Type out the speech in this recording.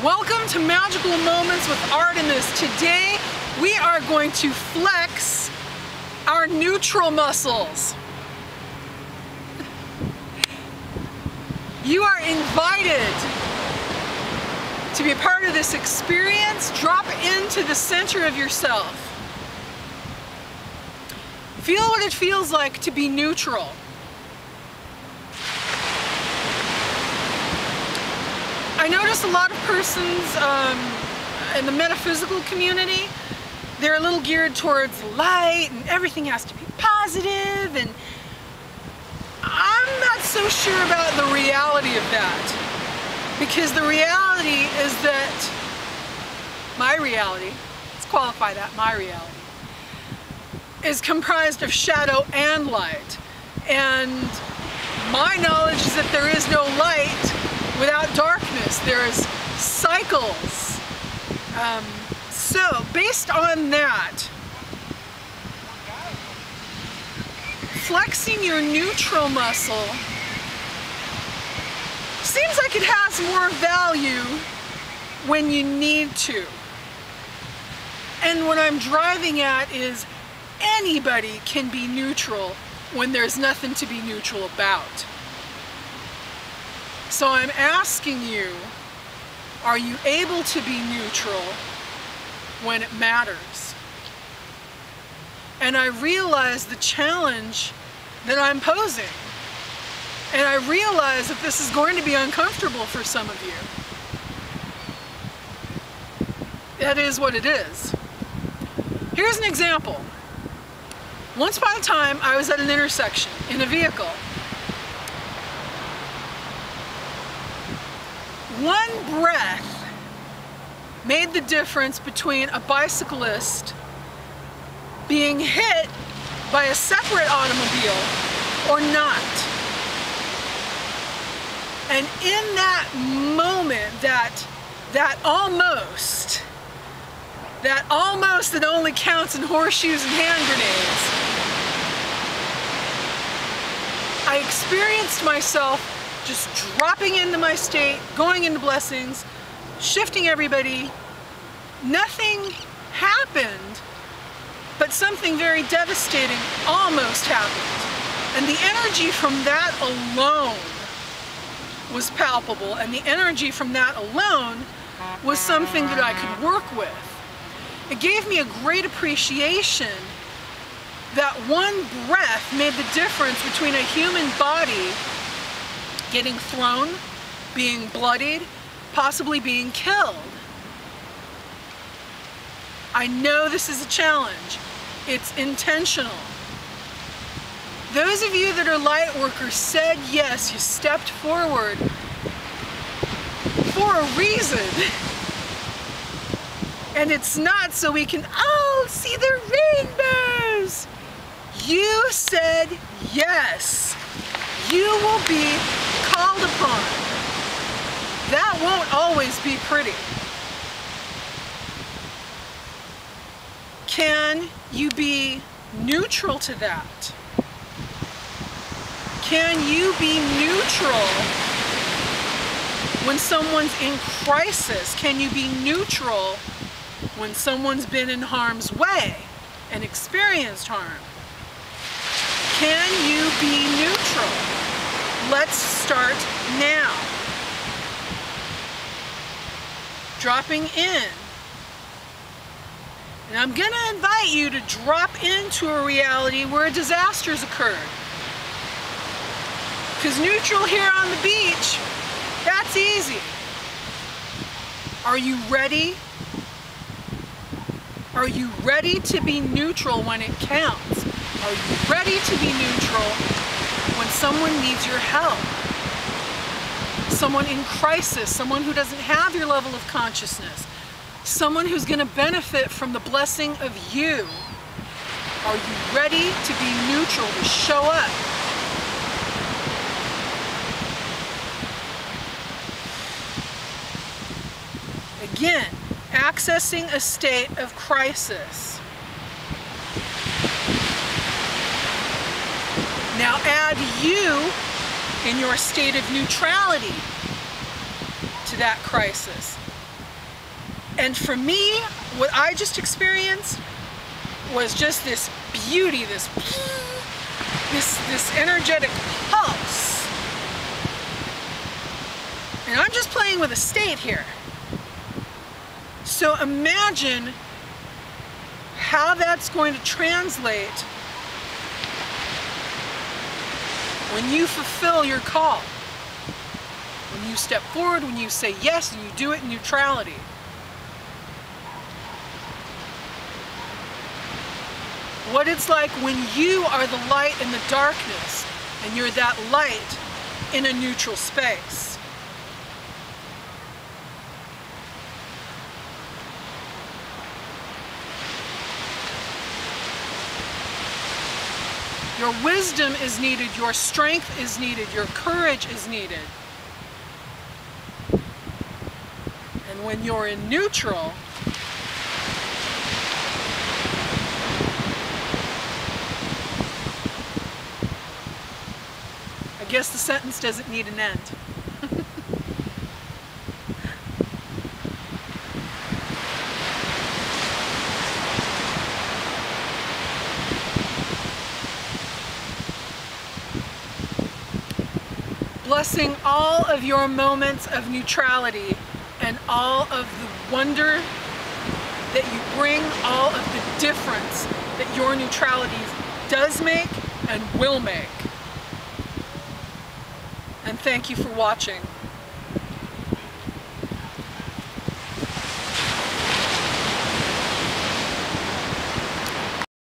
Welcome to Magical Moments with Artemis. Today we are going to flex our neutral muscles. You are invited to be a part of this experience. Drop into the center of yourself. Feel what it feels like to be neutral. I notice a lot of persons in the metaphysical community, they're a little geared towards light and everything has to be positive, and I'm not so sure about the reality of that, because the reality is that my reality, let's qualify that, my reality, is comprised of shadow and light, and my knowledge is that there is no light without darkness. There's cycles. So based on that, flexing your neutral muscle seems like it has more value when you need to. And what I'm driving at is anybody can be neutral when there's nothing to be neutral about. So I'm asking you, are you able to be neutral when it matters? And I realize the challenge that I'm posing. And I realize that this is going to be uncomfortable for some of you. That is what it is. Here's an example. Once upon a time, I was at an intersection in a vehicle. One breath made the difference between a bicyclist being hit by a separate automobile or not. And in that moment, that almost that only counts in horseshoes and hand grenades, I experienced myself just dropping into my state, going into blessings, shifting everybody. Nothing happened, but something very devastating almost happened. And the energy from that alone was palpable, and the energy from that alone was something that I could work with. It gave me a great appreciation that one breath made the difference between a human body getting thrown, being bloodied, possibly being killed. I know this is a challenge. It's intentional. Those of you that are light workers said yes, you stepped forward for a reason. And it's not so we can, oh, see the rainbows. You said yes. You will be called upon. That won't always be pretty. Can you be neutral to that? Can you be neutral when someone's in crisis? Can you be neutral when someone's been in harm's way and experienced harm? Can you be neutral? Let's start now. Dropping in. And I'm going to invite you to drop into a reality where a disaster's occurred. Because neutral here on the beach, that's easy. Are you ready? Are you ready to be neutral when it counts? Are you ready to be neutral when someone needs your help? Someone in crisis, someone who doesn't have your level of consciousness, someone who's going to benefit from the blessing of you. Are you ready to be neutral, to show up? Again, accessing a state of crisis. Now add you in your state of neutrality to that crisis. And for me, what I just experienced was just this beauty, this energetic pulse. And I'm just playing with a state here. So imagine how that's going to translate when you fulfill your call. When you step forward, when you say yes, and you do it in neutrality. What it's like when you are the light in the darkness, and you're that light in a neutral space. Your wisdom is needed, your strength is needed, your courage is needed. And when you're in neutral, I guess the sentence doesn't need an end. Blessing all of your moments of neutrality and all of the wonder that you bring, all of the difference that your neutrality does make and will make. And thank you for watching.